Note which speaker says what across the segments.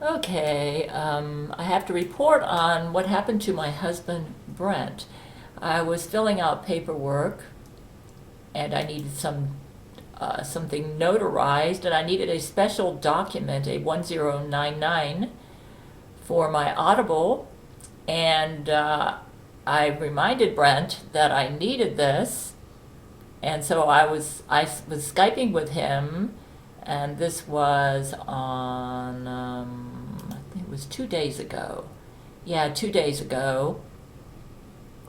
Speaker 1: Okay, I have to report on what happened to my husband, Brent. I was filling out paperwork and I needed something notarized, and I needed a special document, a 1099, for my Audible. And I reminded Brent that I needed this, and so I was Skyping with him, and this was on I think it was 2 days ago. Yeah, 2 days ago.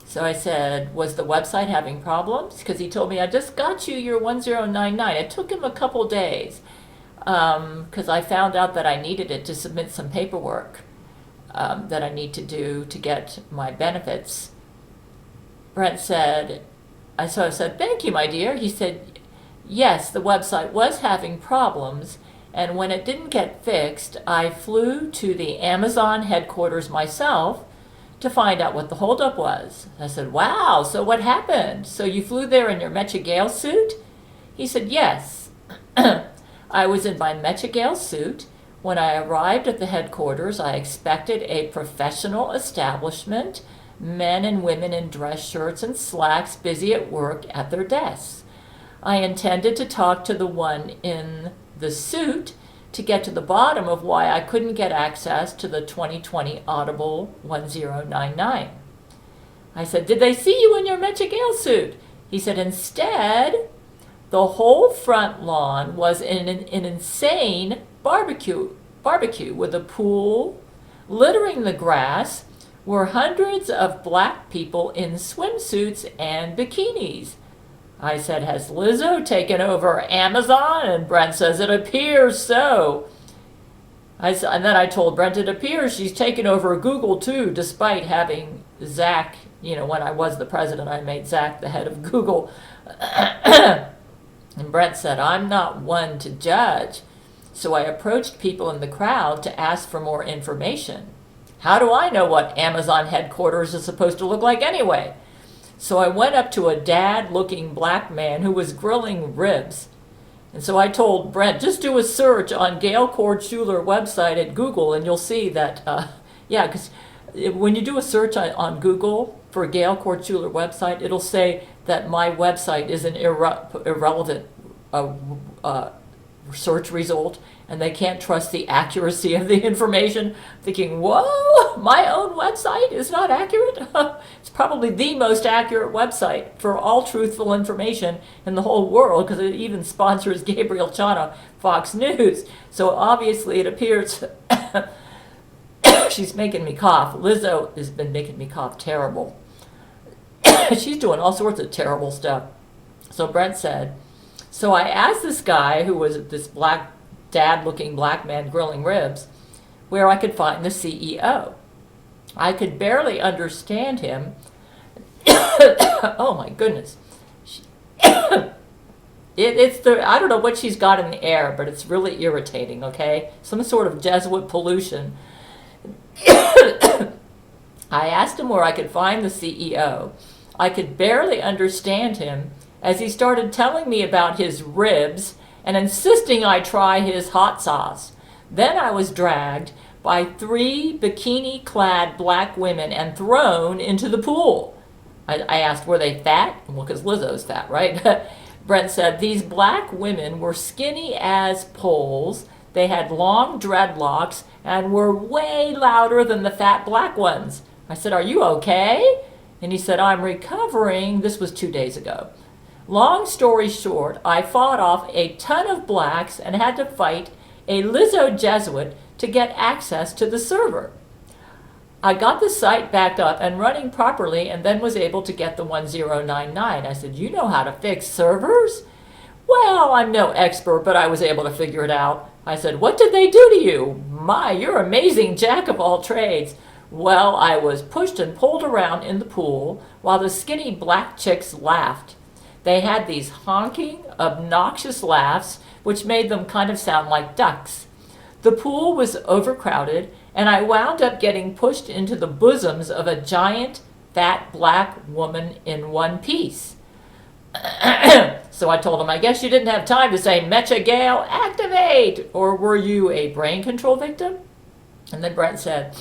Speaker 1: So I said, was the website having problems? Because he told me, I just got you your 1099. It took him a couple days because I found out that I needed it to submit some paperwork that I need to do to get my benefits. Brent said, so I said, thank you, my dear. He said, yes, the website was having problems, and when it didn't get fixed, I flew to the Amazon headquarters myself to find out what the holdup was. I said, wow, so what happened? So you flew there in your Metcha Gail suit? He said, yes. I was in my Metcha Gail suit. When I arrived at the headquarters, I expected a professional establishment, men and women in dress shirts and slacks busy at work at their desks. I intended to talk to the one in the suit to get to the bottom of why I couldn't get access to the 2020 Audible 1099. I said, did they see you in your Metcha Gail suit? He said, instead, the whole front lawn was in an insane barbecue with a pool. Littering the grass were hundreds of black people in swimsuits and bikinis. I said, has Lizzo taken over Amazon? And Brent says, it appears so. And then I told Brent, it appears she's taken over Google too, despite having Zach, when I was the president, I made Zach the head of Google. And Brent said, I'm not one to judge. So I approached people in the crowd to ask for more information. How do I know what Amazon headquarters is supposed to look like anyway? So I went up to a dad-looking black man who was grilling ribs. And so I told Brent, just do a search on Gail Schuler website at Google, and you'll see that, because when you do a search on Google for Gail Schuler website, it'll say that my website is an irrelevant search result, and they can't trust the accuracy of the information, thinking, whoa, my own website is not accurate? It's probably the most accurate website for all truthful information in the whole world, because it even sponsors Gabriel Chana, Fox News. So obviously it appears she's making me cough. Lizzo has been making me cough terrible. She's doing all sorts of terrible stuff. So Brent said, so I asked this guy, who was this black dad-looking black man grilling ribs, where I could find the CEO. I could barely understand him. Oh my goodness. I don't know what she's got in the air, but it's really irritating, okay? Some sort of Jesuit pollution. I asked him where I could find the CEO. I could barely understand him as he started telling me about his ribs and insisting I try his hot sauce. Then I was dragged by 3 bikini-clad black women and thrown into the pool. I asked, were they fat? Well, because Lizzo's fat, right? Brent said, these black women were skinny as poles. They had long dreadlocks and were way louder than the fat black ones. I said, are you okay? And he said, I'm recovering. This was 2 days ago. Long story short, I fought off a ton of blacks and had to fight a Lizzo Jesuit to get access to the server. I got the site backed up and running properly, and then was able to get the 1099. I said, you know how to fix servers? Well, I'm no expert, but I was able to figure it out. I said, what did they do to you? My, you're amazing jack of all trades. Well, I was pushed and pulled around in the pool while the skinny black chicks laughed. They had these honking, obnoxious laughs, which made them kind of sound like ducks. The pool was overcrowded, and I wound up getting pushed into the bosoms of a giant, fat black woman in one piece. So I told him, I guess you didn't have time to say, Metcha Gail, activate! Or were you a brain control victim? And then Brent said,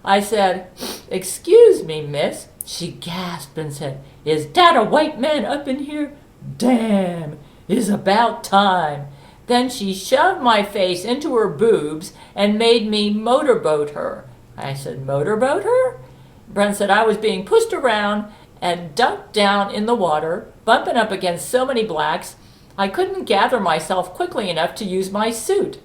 Speaker 1: I said, "Excuse me, miss." She gasped and said, "Is that a white man up in here? Damn, it's about time." Then she shoved my face into her boobs and made me motorboat her. I said, "Motorboat her?" Brent said, "I was being pushed around and dunked down in the water, bumping up against so many blacks, I couldn't gather myself quickly enough to use my suit."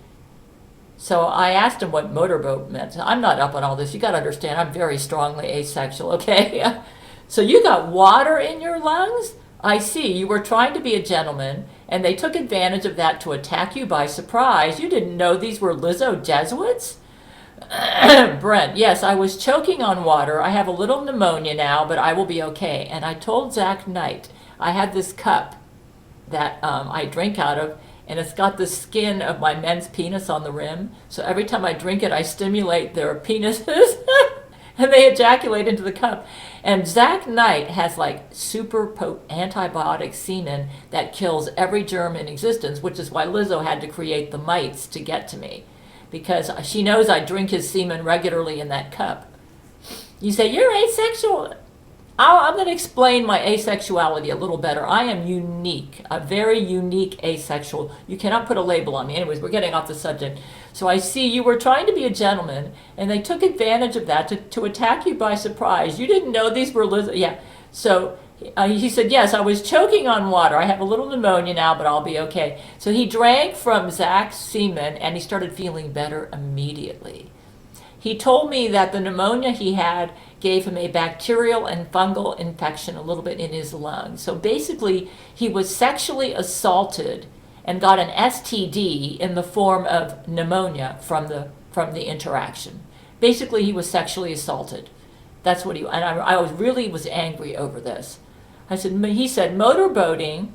Speaker 1: So I asked him what motorboat meant. I'm not up on all this. You got to understand, I'm very strongly asexual, okay? So you got water in your lungs? I see. You were trying to be a gentleman, and they took advantage of that to attack you by surprise. You didn't know these were Lizzo Jesuits? Brent, yes, I was choking on water. I have a little pneumonia now, but I will be okay. And I told Zach Knight, I had this cup that I drink out of, and it's got the skin of my men's penis on the rim. So every time I drink it, I stimulate their penises, and they ejaculate into the cup. And Zach Knight has like super antibiotic semen that kills every germ in existence, which is why Lizzo had to create the mites to get to me, because she knows I drink his semen regularly in that cup. You say, you're asexual. I'm going to explain my asexuality a little better. I am unique, a very unique asexual. You cannot put a label on me. Anyways, we're getting off the subject. So I see you were trying to be a gentleman, and they took advantage of that to attack you by surprise. You didn't know these were Liz. Yeah. So he said, yes, I was choking on water. I have a little pneumonia now, but I'll be okay. So he drank from Zach's semen, and he started feeling better immediately. He told me that the pneumonia he had gave him a bacterial and fungal infection a little bit in his lungs. So basically, he was sexually assaulted and got an STD in the form of pneumonia from the interaction. Basically, he was sexually assaulted. That's what and I was angry over this. He said, motorboating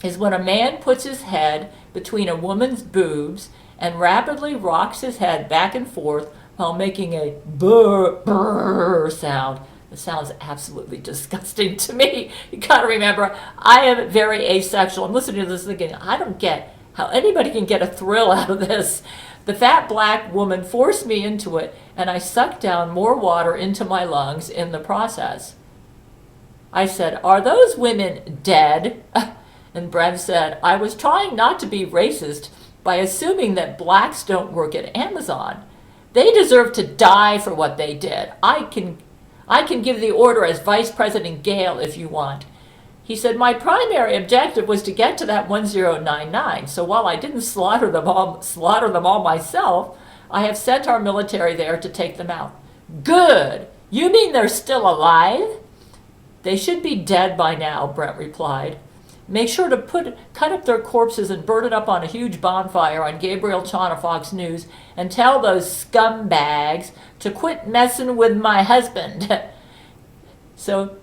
Speaker 1: is when a man puts his head between a woman's boobs and rapidly rocks his head back and forth while making a brr, brr sound. It sounds absolutely disgusting to me. You gotta remember, I am very asexual. I'm listening to this thinking, I don't get how anybody can get a thrill out of this. The fat black woman forced me into it, and I sucked down more water into my lungs in the process. I said, are those women dead? And Brent said, I was trying not to be racist by assuming that blacks don't work at Amazon. They deserve to die for what they did. I can give the order as Vice President Gail if you want. He said, my primary objective was to get to that 1099. So while I didn't slaughter them all myself, I have sent our military there to take them out. Good. You mean they're still alive? They should be dead by now, Brent replied. Make sure to cut up their corpses and burn it up on a huge bonfire on Gabriel Chan of Fox News and tell those scumbags to quit messing with my husband. So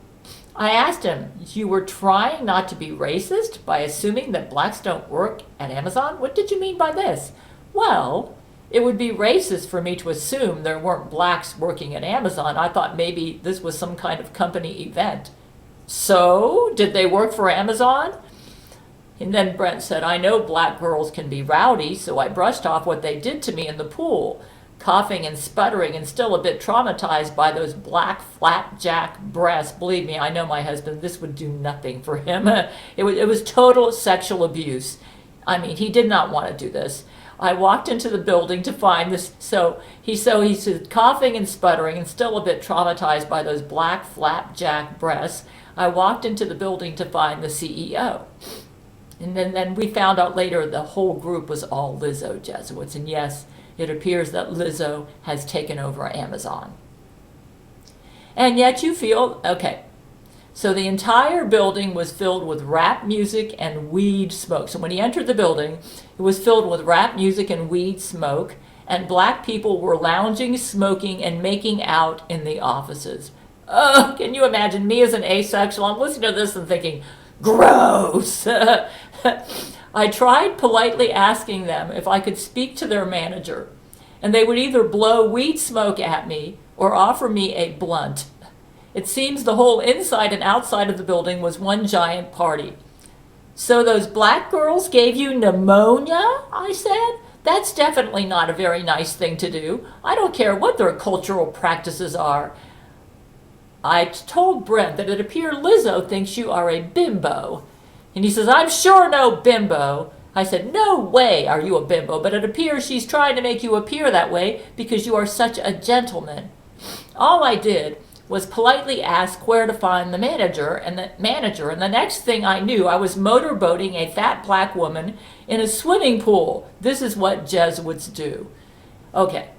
Speaker 1: I asked him, you were trying not to be racist by assuming that blacks don't work at Amazon? What did you mean by this? Well, it would be racist for me to assume there weren't blacks working at Amazon. I thought maybe this was some kind of company event. So, did they work for Amazon? And then Brent said, I know black girls can be rowdy, so I brushed off what they did to me in the pool, coughing and sputtering and still a bit traumatized by those black flapjack breasts. Believe me, I know my husband, this would do nothing for him. It was total sexual abuse. I mean, he did not want to do this. I walked into the building to find this. So he said, coughing and sputtering and still a bit traumatized by those black flapjack breasts. I walked into the building to find the CEO. And then we found out later the whole group was all Lizzo Jesuits. And yes, it appears that Lizzo has taken over Amazon. And yet you feel, okay, so the entire building was filled with rap music and weed smoke. So when he entered the building, it was filled with rap music and weed smoke, and black people were lounging, smoking, and making out in the offices. Oh, can you imagine me as an asexual? I'm listening to this and thinking, gross. I tried politely asking them if I could speak to their manager, and they would either blow weed smoke at me or offer me a blunt. It seems the whole inside and outside of the building was one giant party. So those black girls gave you pneumonia? I said. That's definitely not a very nice thing to do. I don't care what their cultural practices are. I told Brent that it appears Lizzo thinks you are a bimbo. And he says, I'm sure no bimbo. I said, no way are you a bimbo, but it appears she's trying to make you appear that way because you are such a gentleman. All I did was politely ask where to find the manager, and the next thing I knew, I was motorboating a fat black woman in a swimming pool. This is what Jesuits do. Okay,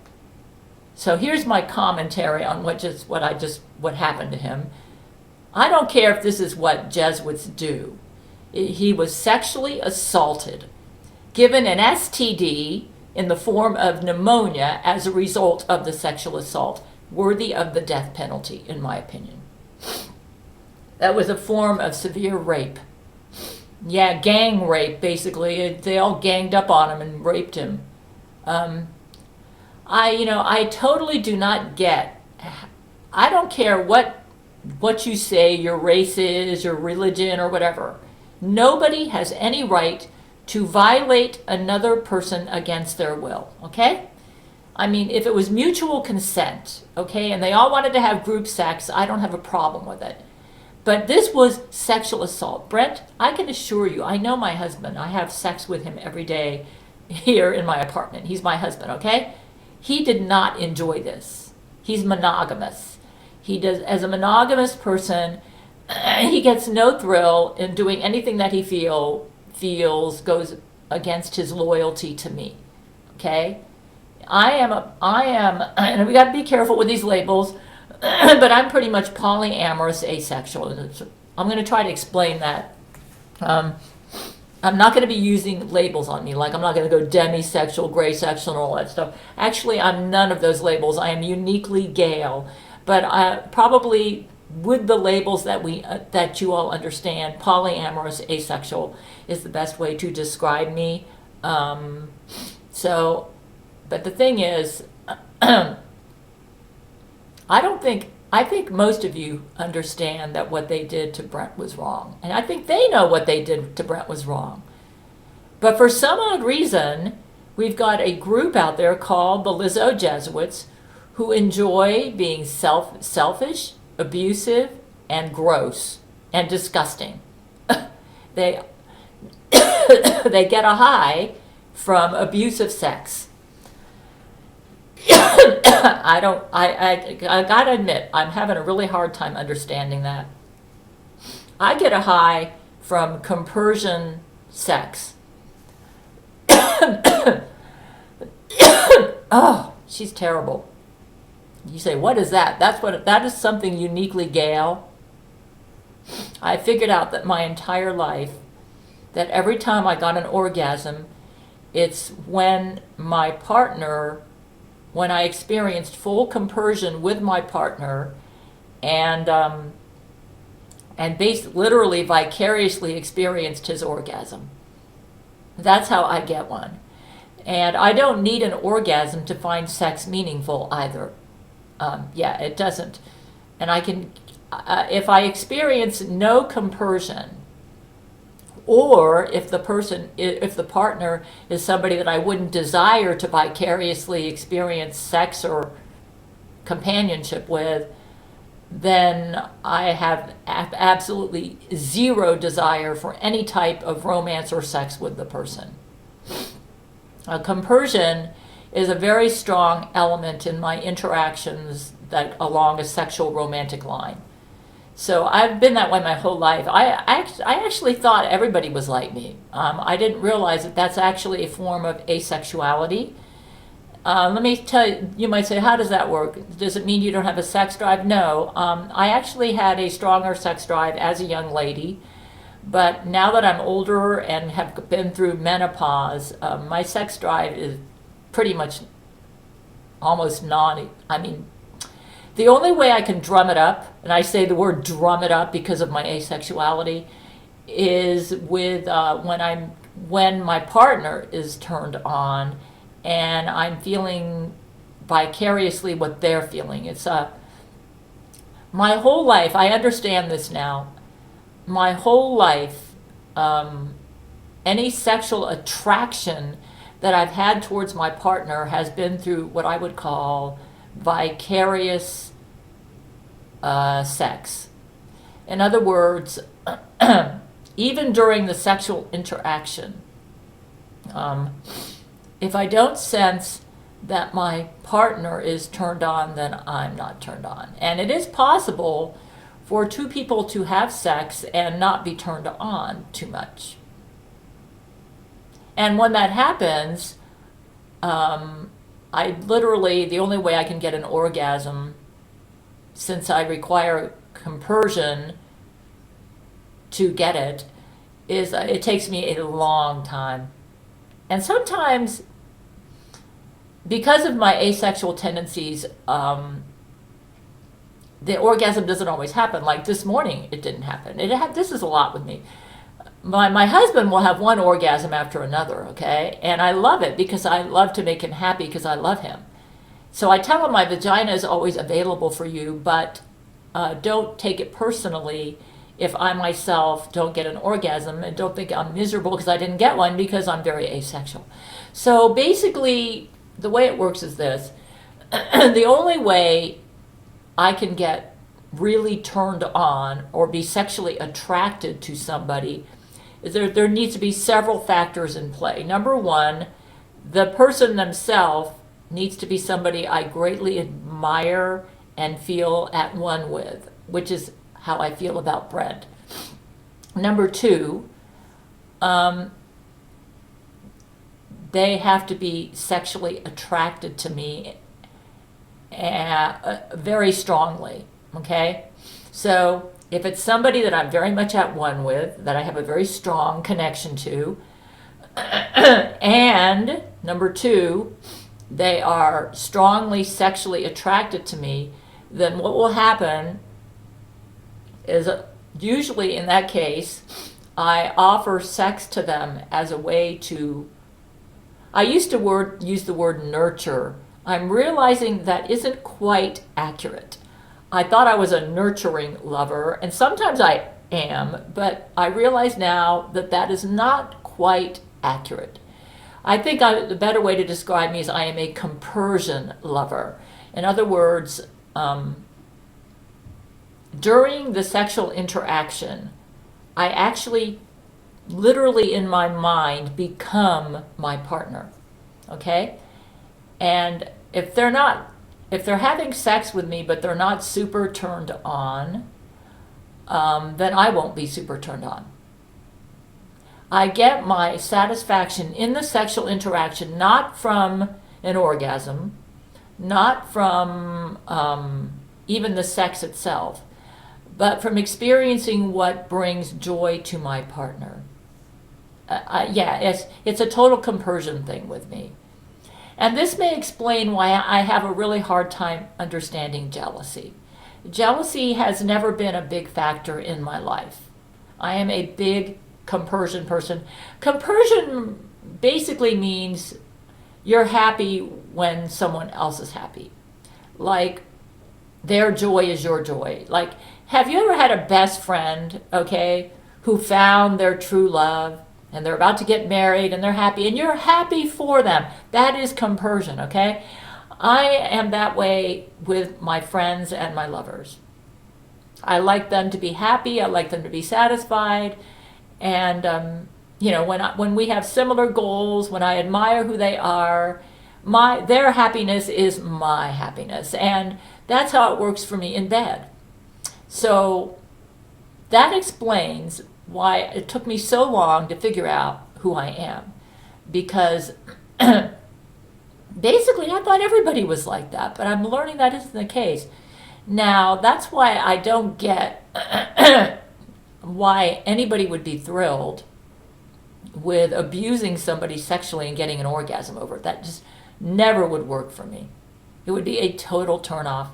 Speaker 1: so here's my commentary on what happened to him. I don't care if this is what Jesuits do. He was sexually assaulted, given an STD in the form of pneumonia as a result of the sexual assault, worthy of the death penalty, in my opinion. That was a form of severe rape. Yeah, gang rape, basically. They all ganged up on him and raped him. I totally do not get. I don't care what you say, your race is, your religion, or whatever. Nobody has any right to violate another person against their will, okay? I mean, if it was mutual consent, okay, and they all wanted to have group sex, I don't have a problem with it. But this was sexual assault. Brent, I can assure you, I know my husband. I have sex with him every day here in my apartment. He's my husband, okay? He did not enjoy this. He's monogamous. He does, as a monogamous person, he gets no thrill in doing anything that he feels goes against his loyalty to me, okay? I am, and we got to be careful with these labels, but I'm pretty much polyamorous asexual. I'm going to try to explain that. I'm not going to be using labels on me, like I'm not going to go demisexual, gray sexual, and all that stuff. Actually, I'm none of those labels. I am uniquely Gail, but I probably with the labels that you all understand, polyamorous asexual is the best way to describe me. But the thing is, I think most of you understand that what they did to Brent was wrong. And I think they know what they did to Brent was wrong. But for some odd reason, we've got a group out there called the Lizzo Jesuits who enjoy being selfish, abusive, and gross, and disgusting. They get a high from abusive sex. I gotta admit, I'm having a really hard time understanding that. I get a high from compersion sex. Oh, she's terrible. You say, what is that? That is something uniquely Gail. I figured out that my entire life, that every time I got an orgasm, it's when I experienced full compersion with my partner, and literally vicariously experienced his orgasm. That's how I get one. And I don't need an orgasm to find sex meaningful either. It doesn't. And I can, if I experience no compersion, or if the partner is somebody that I wouldn't desire to vicariously experience sex or companionship with, then I have absolutely zero desire for any type of romance or sex with the person. Compersion is a very strong element in my interactions that along a sexual romantic line. So I've been that way my whole life. I actually thought everybody was like me. I didn't realize that that's actually a form of asexuality. Let me tell you, you might say, how does that work? Does it mean you don't have a sex drive? No. I actually had a stronger sex drive as a young lady, but now that I'm older and have been through menopause, my sex drive is pretty much almost the only way I can drum it up, and I say the word drum it up because of my asexuality, is with when my partner is turned on and I'm feeling vicariously what they're feeling. It's my whole life, I understand this now, my whole life, any sexual attraction that I've had towards my partner has been through what I would call vicarious sex. In other words, even during the sexual interaction, if I don't sense that my partner is turned on, then I'm not turned on. And it is possible for two people to have sex and not be turned on too much. And when that happens, I literally, the only way I can get an orgasm, since I require compersion to get it, is it takes me a long time. And sometimes, because of my asexual tendencies, the orgasm doesn't always happen. Like this morning, it didn't happen. This is a lot with me. My husband will have one orgasm after another, okay? And I love it because I love to make him happy because I love him. So I tell him my vagina is always available for you, but don't take it personally if I myself don't get an orgasm, and don't think I'm miserable because I didn't get one, because I'm very asexual. So basically, the way it works is this. The only way I can get really turned on or be sexually attracted to somebody is there needs to be several factors in play. Number one, the person themselves needs to be somebody I greatly admire and feel at one with, which is how I feel about Brent. Number two, they have to be sexually attracted to me very strongly, okay? So if it's somebody that I'm very much at one with, that I have a very strong connection to, and number two, they are strongly sexually attracted to me, then what will happen is usually in that case, I offer sex to them as a way to, I used to use the word nurture. I'm realizing that isn't quite accurate. I thought I was a nurturing lover, and sometimes I am, but I realize now that that is not quite accurate. I think the better way to describe me is I am a compersion lover. In other words, during the sexual interaction, I actually, literally in my mind, become my partner, okay? And if they're having sex with me, but they're not super turned on, then I won't be super turned on. I get my satisfaction in the sexual interaction, not from an orgasm, not from even the sex itself, but from experiencing what brings joy to my partner. It's a total compersion thing with me. And this may explain why I have a really hard time understanding jealousy. Jealousy has never been a big factor in my life. I am a big compersion person. Compersion basically means you're happy when someone else is happy. Like, their joy is your joy. Like, have you ever had a best friend, okay, who found their true love, and they're about to get married, and they're happy, and you're happy for them? That is compersion, okay? I am that way with my friends and my lovers. I like them to be happy. I like them to be satisfied. And, when we have similar goals, when I admire who they are, their happiness is my happiness. And that's how it works for me in bed. So that explains why it took me so long to figure out who I am. Because basically I thought everybody was like that, but I'm learning that isn't the case. Now, that's why I don't get why anybody would be thrilled with abusing somebody sexually and getting an orgasm over it. That just never would work for me. It would be a total turnoff.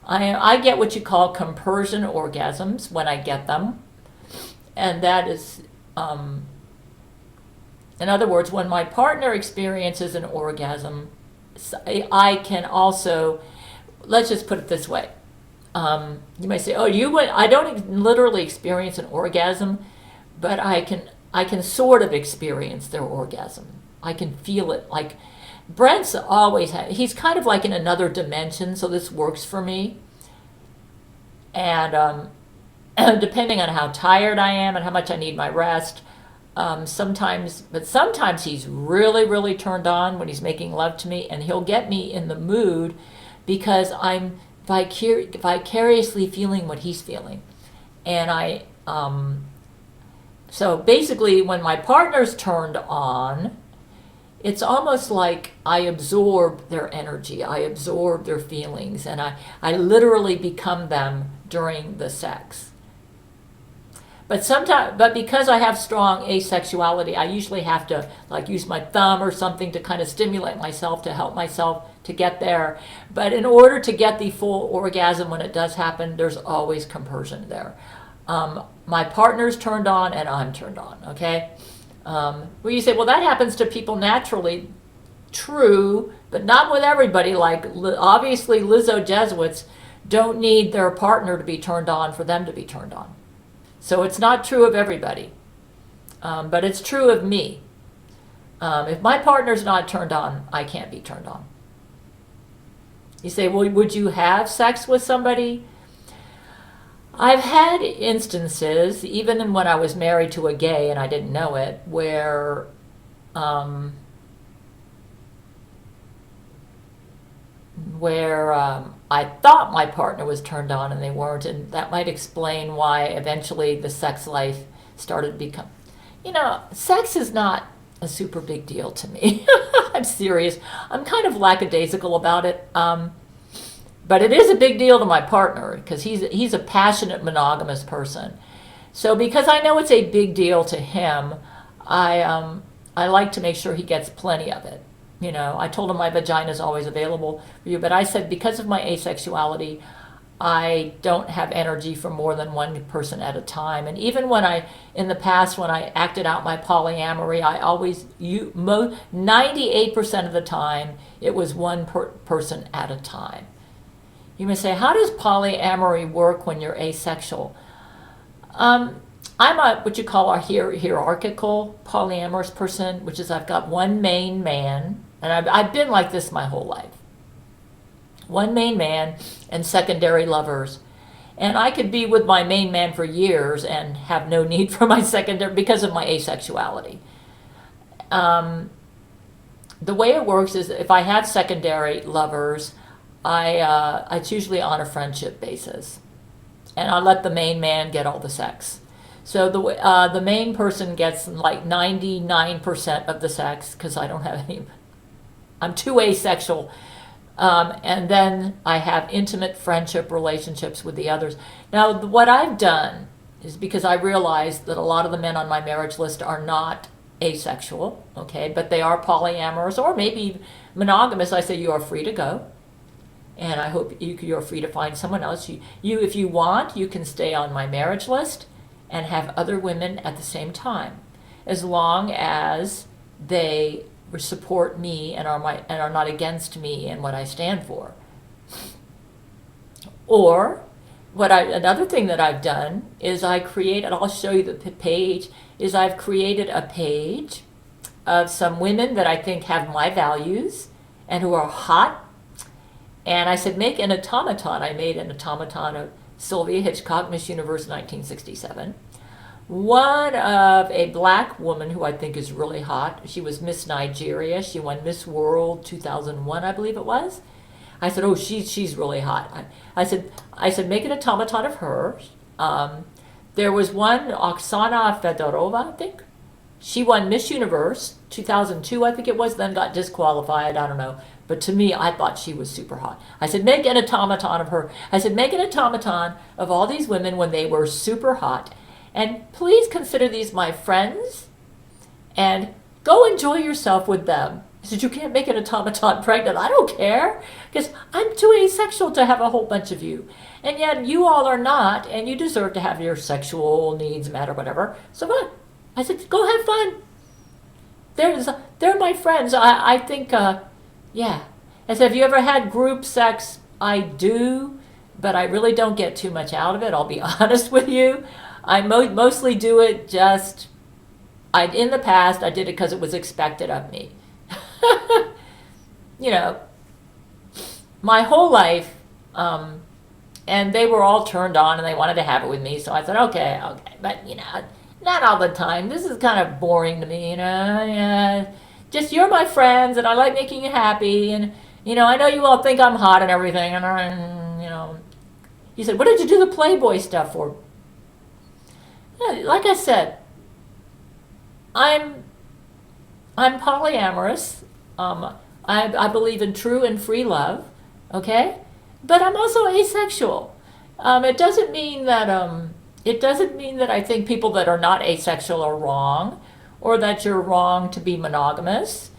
Speaker 1: I get what you call compersion orgasms when I get them. And that is, in other words, when my partner experiences an orgasm, I can also, let's just put it this way. You might say, I don't literally experience an orgasm, but I can sort of experience their orgasm. I can feel it. Like Brent's always he's kind of like in another dimension, so this works for me. And depending on how tired I am and how much I need my rest, sometimes he's really, really turned on when he's making love to me, and he'll get me in the mood because I'm vicariously feeling what he's feeling. And so basically when my partner's turned on, it's almost like I absorb their energy, I absorb their feelings, and I literally become them during the sex. But because I have strong asexuality, I usually have to like use my thumb or something to kind of stimulate myself to help myself to get there. But in order to get the full orgasm when it does happen, there's always compersion there. My partner's turned on and I'm turned on, okay? Well, you say, well, that happens to people naturally. True, but not with everybody. Like, obviously, Lizzo Jesuits don't need their partner to be turned on for them to be turned on. So it's not true of everybody, but it's true of me. If my partner's not turned on, I can't be turned on. You say, well, would you have sex with somebody? I've had instances, even when I was married to a gay and I didn't know it, where I thought my partner was turned on and they weren't, and that might explain why eventually the sex life started to become, sex is not a super big deal to me. I'm serious. I'm kind of lackadaisical about it. But it is a big deal to my partner because he's a passionate monogamous person. So because I know it's a big deal to him, I like to make sure he gets plenty of it. I told him my vagina is always available for you, but I said because of my asexuality, I don't have energy for more than one person at a time. And even in the past, when I acted out my polyamory, 98% of the time, it was one person at a time. You may say, how does polyamory work when you're asexual? I'm what you call a hierarchical polyamorous person, which is I've got one main man, and I've been like this my whole life. One main man and secondary lovers. And I could be with my main man for years and have no need for my secondary because of my asexuality. The way it works is if I have secondary lovers, it's usually on a friendship basis, and I let the main man get all the sex. So the main person gets like 99% of the sex because I don't have any. I'm too asexual, and then I have intimate friendship relationships with the others. Now, what I've done is because I realized that a lot of the men on my marriage list are not asexual, okay, but they are polyamorous or maybe monogamous. I say you are free to go. And I hope you're free to find someone else. If you want, you can stay on my marriage list and have other women at the same time, as long as they support me and are not against me and what I stand for. Or another thing that I've done is I'll show you the page. I've created a page of some women that I think have my values and who are hot. And I said, make an automaton. I made an automaton of Sylvia Hitchcock, Miss Universe 1967. One of a black woman who I think is really hot. She was Miss Nigeria. She won Miss World 2001, I believe it was. I said, oh, she's really hot. I said, make an automaton of her. There was one, Oksana Fedorova, I think. She won Miss Universe 2002, I think it was, then got disqualified, I don't know. But to me, I thought she was super hot. I said, make an automaton of her. I said, make an automaton of all these women when they were super hot. And please consider these my friends and go enjoy yourself with them. I said, you can't make an automaton pregnant. I don't care because I'm too asexual to have a whole bunch of you. And yet you all are not, and you deserve to have your sexual needs met or whatever. So what? I said, go have fun. They're my friends. I think... Yeah. I said, have you ever had group sex? I do, but I really don't get too much out of it. I'll be honest with you. I mostly do it just in the past, I did it because it was expected of me. You know, my whole life, and they were all turned on and they wanted to have it with me. So I said, okay, but not all the time. This is kind of boring to me, Yeah, just you're my friends and I like making you happy. And, I know you all think I'm hot and everything. And, he said, what did you do the Playboy stuff for? Yeah, like I said, I'm polyamorous. I believe in true and free love, okay? But I'm also asexual. It doesn't mean that I think people that are not asexual are wrong, or that you're wrong to be monogamous.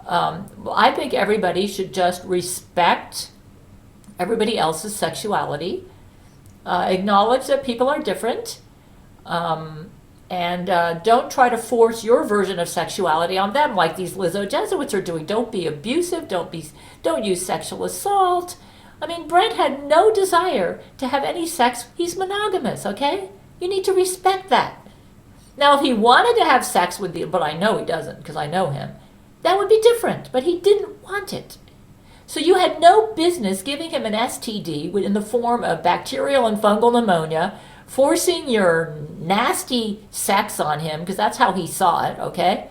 Speaker 1: I think everybody should just respect everybody else's sexuality, acknowledge that people are different, and don't try to force your version of sexuality on them like these Lizzo Jesuits are doing. Don't be abusive. Don't use sexual assault. I mean, Brent had no desire to have any sex. He's monogamous, okay? You need to respect that. Now, if he wanted to have sex with you, but I know he doesn't because I know him, that would be different. But he didn't want it. So you had no business giving him an STD in the form of bacterial and fungal pneumonia, forcing your nasty sex on him, because that's how he saw it, okay?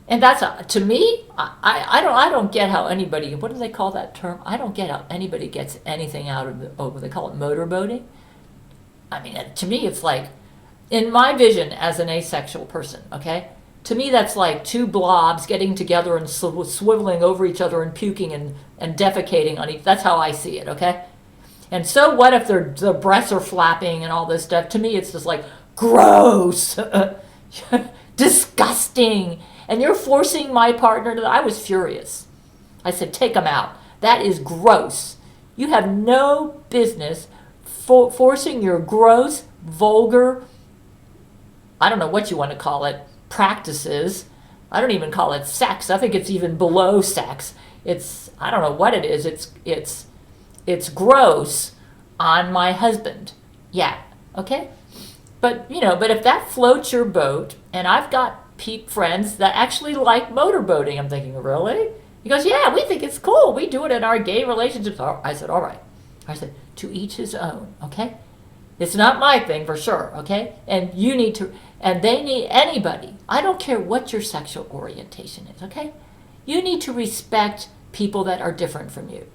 Speaker 1: And that's, to me, I don't get how anybody, what do they call that term? I don't get how anybody gets anything out of they call it motorboating. I mean, to me, it's like, in my vision as an asexual person, okay? To me, that's like two blobs getting together and swiveling over each other and puking and defecating on each. That's how I see it, okay? And so what if their breasts are flapping and all this stuff? To me, it's just like, gross, disgusting. And you're forcing my partner to, I was furious. I said, take them out. That is gross. You have no business forcing your gross, vulgar, I don't know what you want to call it, practices. I don't even call it sex. I think it's even below sex. I don't know what it is. It's gross on my husband. Yeah, okay? But if that floats your boat, and I've got friends that actually like motorboating, I'm thinking, really? He goes, yeah, we think it's cool. We do it in our gay relationships. I said, all right. I said, to each his own, okay? It's not my thing for sure, okay? And you need to, and they need anybody. I don't care what your sexual orientation is, okay? You need to respect people that are different from you.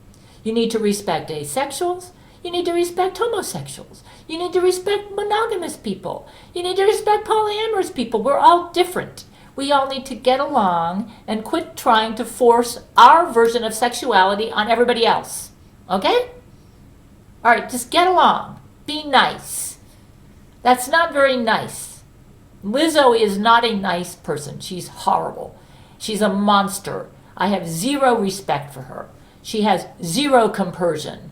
Speaker 1: You need to respect asexuals. You need to respect homosexuals. You need to respect monogamous people. You need to respect polyamorous people. We're all different. We all need to get along and quit trying to force our version of sexuality on everybody else, okay? All right, just get along. Be nice. That's not very nice. Lizzo is not a nice person. She's horrible. She's a monster. I have zero respect for her. She has zero compersion.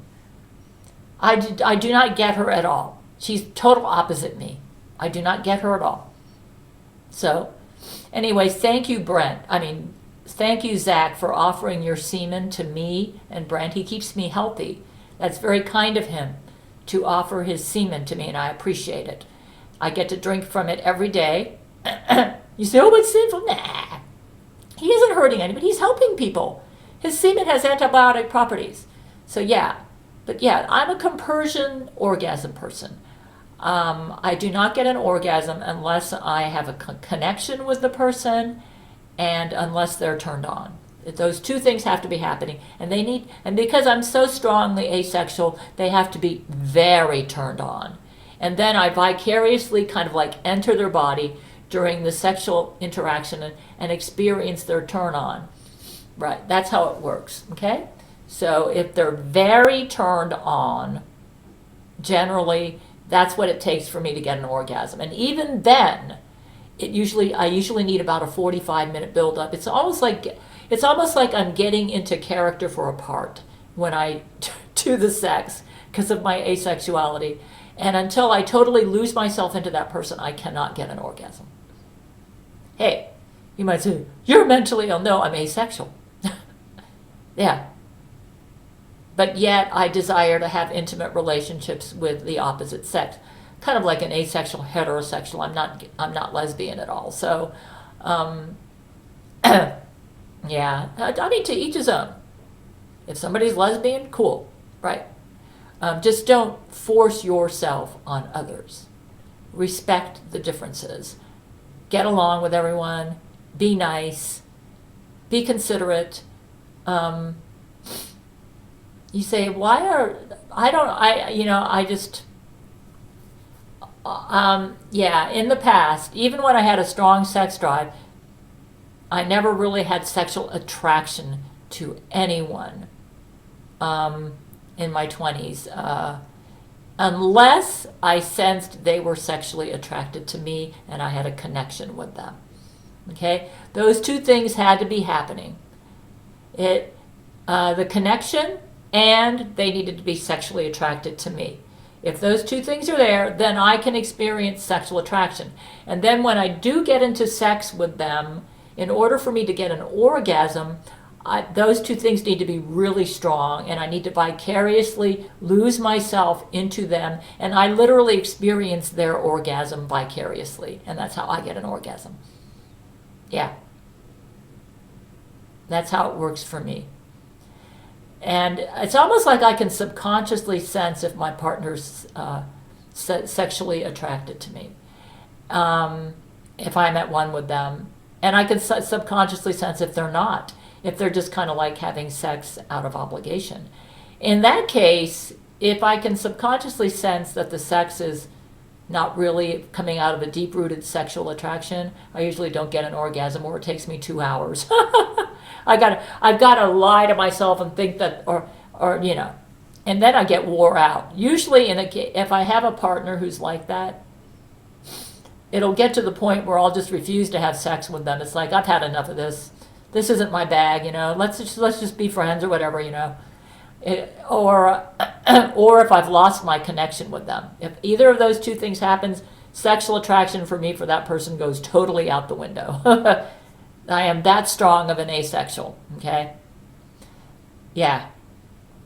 Speaker 1: I do not get her at all. She's total opposite me. I do not get her at all. So, anyways, thank you, Brent. Thank you, Zach, for offering your semen to me and Brent. He keeps me healthy. That's very kind of him to offer his semen to me, and I appreciate it. I get to drink from it every day. You say, oh, it's sinful. Nah. He isn't hurting anybody. He's helping people. His semen has antibiotic properties. So, yeah. But, yeah, I'm a compersion orgasm person. I do not get an orgasm unless I have a connection with the person and unless they're turned on. Those two things have to be happening, and because I'm so strongly asexual, they have to be very turned on. And then I vicariously kind of like enter their body during the sexual interaction and experience their turn on. Right, that's how it works, okay? So if they're very turned on, generally, that's what it takes for me to get an orgasm. And even then, I usually need about a 45-minute build-up. It's almost like I'm getting into character for a part when I do the sex because of my asexuality. And until I totally lose myself into that person, I cannot get an orgasm. Hey, you might say, you're mentally ill. No, I'm asexual. Yeah. But yet I desire to have intimate relationships with the opposite sex. kind of like an asexual heterosexual. I'm not lesbian at all. So, yeah, I mean, to each his own. If somebody's lesbian, cool, right? Just don't force yourself on others. Respect the differences. Get along with everyone. Be nice. Be considerate. You say, why are, I don't, I, you know, I just, yeah, in the past, even when I had a strong sex drive, I never really had sexual attraction to anyone in my 20s, unless I sensed they were sexually attracted to me and I had a connection with them. Okay? Those two things had to be happening. The connection, and they needed to be sexually attracted to me. If those two things are there, then I can experience sexual attraction. And then when I do get into sex with them, in order for me to get an orgasm, those two things need to be really strong, and I need to vicariously lose myself into them, and I literally experience their orgasm vicariously, and that's how I get an orgasm. Yeah. That's how it works for me. And it's almost like I can subconsciously sense if my partner's sexually attracted to me, if I'm at one with them. And I can subconsciously sense if they're not, if they're just kind of like having sex out of obligation. In that case, if I can subconsciously sense that the sex is not really coming out of a deep-rooted sexual attraction, I usually don't get an orgasm, or it takes me 2 hours. I've got to lie to myself and think that, or you know, and then I get wore out. Usually, if I have a partner who's like that, it'll get to the point where I'll just refuse to have sex with them. It's like, I've had enough of this. This isn't my bag, you know. Let's just be friends or whatever, you know. Or if I've lost my connection with them. If either of those two things happens, sexual attraction for me for that person goes totally out the window. I am that strong of an asexual, okay? Yeah.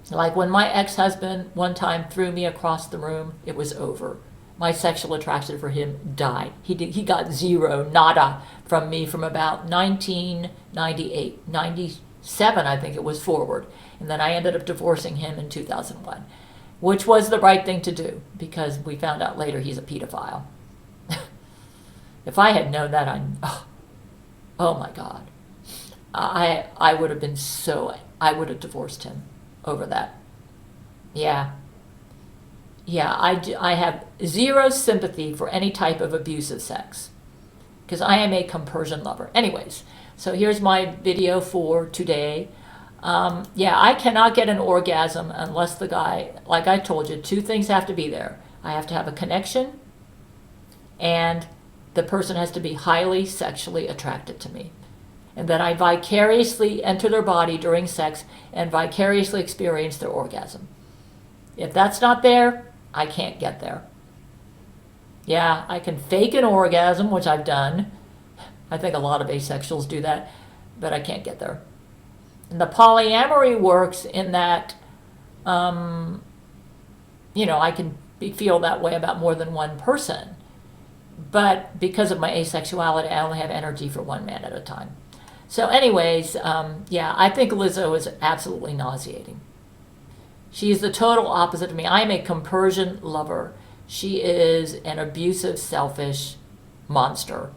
Speaker 1: Like when my ex-husband one time threw me across the room, it was over. My sexual attraction for him died. He got zero, nada from me from about 1998, 97, I think it was forward. And then I ended up divorcing him in 2001, which was the right thing to do because we found out later he's a pedophile. If I had known that, oh my God. I would have been I would have divorced him over that. Yeah. Yeah, I have zero sympathy for any type of abusive sex because I am a compersion lover. Anyways, so here's my video for today. Yeah, I cannot get an orgasm unless the guy, like I told you, two things have to be there. I have to have a connection, and the person has to be highly sexually attracted to me. And then I vicariously enter their body during sex and vicariously experience their orgasm. If that's not there, I can't get there. Yeah, I can fake an orgasm, which I've done. I think a lot of asexuals do that, but I can't get there. And the polyamory works in that, you know, I can feel that way about more than one person. But because of my asexuality, I only have energy for one man at a time. So anyways, yeah, I think Lizzo is absolutely nauseating. She is the total opposite of me. I am a compersion lover. She is an abusive, selfish monster.